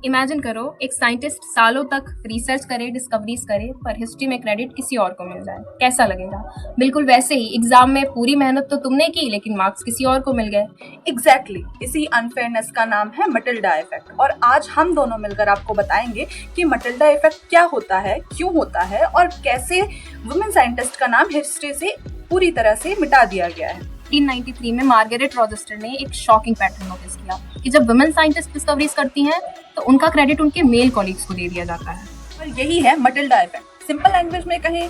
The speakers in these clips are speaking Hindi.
इमेजिन करो एक साइंटिस्ट सालों तक रिसर्च करे, डिस्कवरीज करे, पर हिस्ट्री में क्रेडिट किसी और को मिल जाए, कैसा लगेगा? बिल्कुल वैसे ही एग्जाम में पूरी मेहनत तो तुमने की लेकिन मार्क्स किसी और को मिल गए। एग्जैक्टली इसी अनफेयरनेस का नाम है मटिल्डा इफेक्ट। और आज हम दोनों मिलकर आपको बताएंगे कि मटिल्डा इफेक्ट क्या होता है, क्यों होता है और कैसे वुमेन साइंटिस्ट का नाम हिस्ट्री से पूरी तरह से मिटा दिया गया है। 1893 में मार्गरेट रॉचेस्टर ने एक शॉकिंग पैटर्न नोटिस किया कि जब वुमेन साइंटिस्ट डिस्कवरीज करती हैं तो उनका क्रेडिट उनके मेल कॉलीग्स को दे दिया जाता है। और यही है मटिल्डा इफेक्ट। सिंपल लैंग्वेज में कहें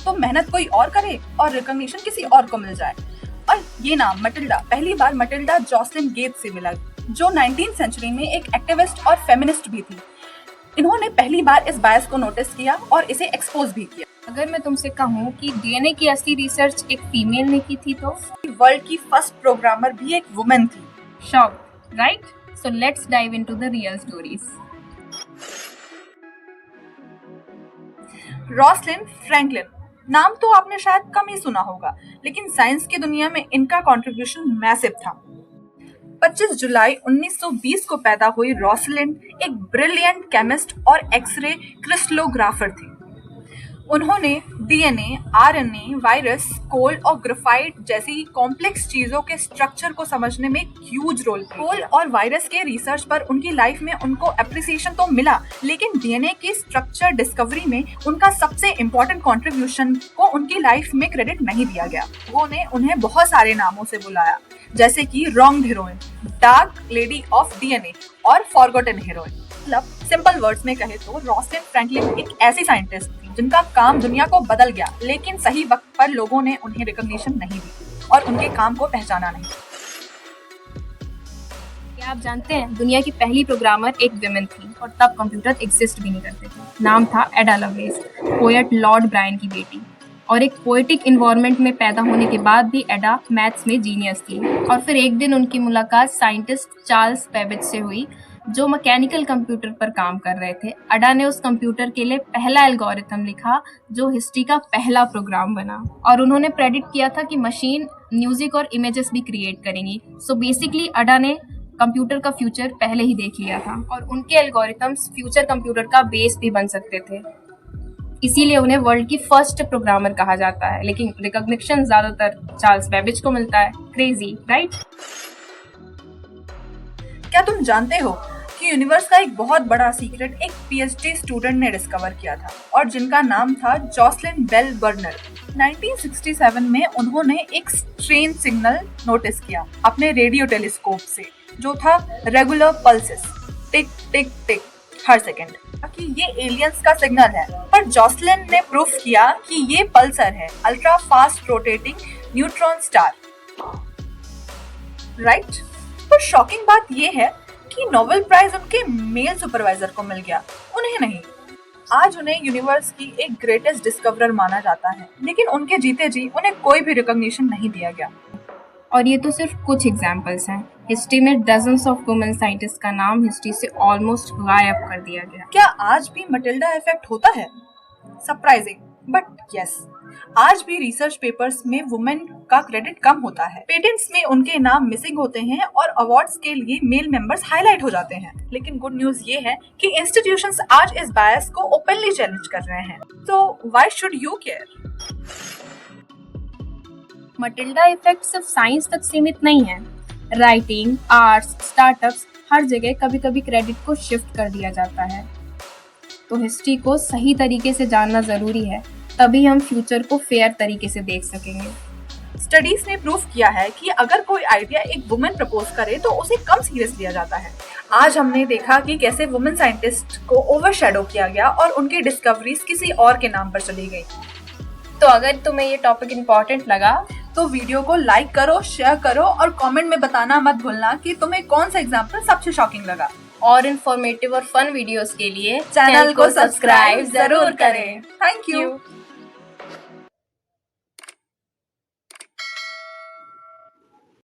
तो मेहनत कोई और करे और रिकॉग्निशन किसी और को मिल जाए। और ये नाम मटिल्डा पहली बार मटिल्डा जॉसलिन गेट्स से मिला, जो 19th सेंचुरी में एक एक्टिविस्ट और फेमिनिस्ट भी थी। इन्होंने पहली बार इस बायस को नोटिस किया और इसे एक्सपोज भी किया। अगर मैं तुमसे कहूँ कि डीएनए की असली रिसर्च एक फीमेल ने की थी तो वर्ल्ड की फर्स्ट प्रोग्रामर भी एक वुमेन थी। Shock, right? So let's dive into the real stories. Rosslyn Franklin नाम तो आपने शायद कम ही सुना होगा, लेकिन साइंस की दुनिया में इनका कंट्रीब्यूशन मैसिव था। 25 जुलाई 1920 को पैदा हुई रॉसलिन एक ब्रिलियंट केमिस्ट और एक्सरे क्रिस्टलोग्राफर थी। उन्होंने डीएनए, आरएनए, वायरस, कोल और ग्रेफाइट जैसी कॉम्प्लेक्स चीजों के स्ट्रक्चर को समझने में ह्यूज रोल प्ले किया। कोल और वायरस के रिसर्च पर उनकी लाइफ में उनको अप्रिसिएशन तो मिला, लेकिन डीएनए की स्ट्रक्चर डिस्कवरी में उनका सबसे इम्पोर्टेंट कंट्रीब्यूशन को उनकी लाइफ में क्रेडिट नहीं दिया गया। उन्होंने उन्हें बहुत सारे नामों से बुलाया, जैसे कि wrong heroine, dark lady of DNA और फॉरगॉटन हीरोइन। मतलब सिंपल वर्ड्स में कहे तो रॉसलिन फ्रैंकलिन एक ऐसी साइंटिस्ट थी जिनका काम दुनिया को बदल गया, लेकिन सही वक्त पर लोगों ने उन्हें रिकॉग्निशन नहीं दी और उनके काम को पहचाना नहीं। क्या आप जानते हैं दुनिया की पहली प्रोग्रामर एक विमेन थी और तब कंप्यूटर एग्जिस्ट भी नहीं करते थे। नाम था एडा लवलेस, पोएट लॉर्ड ब्रायन की बेटी। और एक पोएटिक इन्वायरमेंट में पैदा होने के बाद भी एडा मैथ्स में जीनियस थी। और फिर एक दिन उनकी मुलाकात साइंटिस्ट चार्ल्स बेबेज से हुई, जो मैकेनिकल कंप्यूटर पर काम कर रहे थे। एडा ने उस कंप्यूटर के लिए पहला एल्गोरिथम लिखा जो हिस्ट्री का पहला प्रोग्राम बना, और उन्होंने प्रेडिक्ट किया था कि मशीन म्यूजिक और इमेजेस भी क्रिएट करेंगी। सो बेसिकली एडा ने कंप्यूटर का फ्यूचर पहले ही देख लिया था और उनके एल्गोरिथम्स फ्यूचर कंप्यूटर का बेस भी बन सकते थे। इसीलिए उन्हें वर्ल्ड की फर्स्ट प्रोग्रामर कहा जाता है, लेकिन रिकॉग्निशन ज्यादातर चार्ल्स बेबेज को मिलता है। Crazy, right? क्या तुम जानते हो कि यूनिवर्स का एक बहुत बड़ा सीक्रेट एक पीएचडी स्टूडेंट ने डिस्कवर किया था और जिनका नाम था जॉसलिन बेल बर्नर। 1967 में उन्होंने एक स्ट्रेंज सिग्नल नोटिस किया अपने रेडियो टेलीस्कोप से, जो था रेगुलर पल्सेस, टिक टिक टिक हर सेकंड, कि ये एलियंस का सिग्नल है। पर जॉसलिन ने प्रूफ किया कि ये पल्सर है ultra fast rotating neutron star, right? पर शॉकिंग बात यह है कि नोबेल प्राइज उनके मेल सुपरवाइजर को मिल गया, उन्हें नहीं। आज उन्हें यूनिवर्स की एक ग्रेटेस्ट डिस्कवरर माना जाता है, लेकिन उनके जीते जी उन्हें कोई भी रिकॉग्निशन नहीं दिया गया। और ये तो सिर्फ कुछ एग्जाम्पल्स हैं। हिस्ट्री में डजन्स ऑफ वुमेन साइंटिस्ट का नाम हिस्ट्री से ऑलमोस्ट गायब कर दिया गया। क्या आज भी मटिल्डा इफेक्ट होता है? सरप्राइजिंग, बट यस, आज भी रिसर्च पेपर्स में वुमेन का क्रेडिट कम होता है। पेटेंट्स में उनके नाम मिसिंग होते हैं और अवार्ड्स के लिए मेल मेंबर्स हाईलाइट हो जाते हैं। लेकिन गुड न्यूज ये है कि इंस्टीट्यूशंस आज इस बायस को ओपनली चैलेंज कर रहे हैं। तो why should you care? Matilda effect सिर्फ साइंस तक सीमित नहीं है। राइटिंग, आर्ट्स, स्टार्टअप्स, हर जगह कभी कभी क्रेडिट को शिफ्ट कर दिया जाता है। तो हिस्ट्री को सही तरीके से जानना जरूरी है, तभी हम फ्यूचर को फेयर तरीके से देख सकेंगे। स्टडीज ने प्रूव किया है कि अगर कोई आइडिया एक वुमेन प्रपोज करे तो उसे कम सीरियस लिया जाता है। आज हमने देखा कि कैसे वुमेन साइंटिस्ट को ओवरशैडो किया गया और उनकी डिस्कवरीज किसी और के नाम पर चली गई। तो अगर तुम्हें ये टॉपिक इम्पोर्टेंट लगा तो वीडियो को लाइक करो, शेयर करो और कमेंट में बताना मत भूलना कि तुम्हें कौन सा एग्जाम्पल सबसे शॉकिंग लगा। और इन्फॉर्मेटिव और फन वीडियोस के लिए चैनल को सब्सक्राइब जरूर करें। Thank you.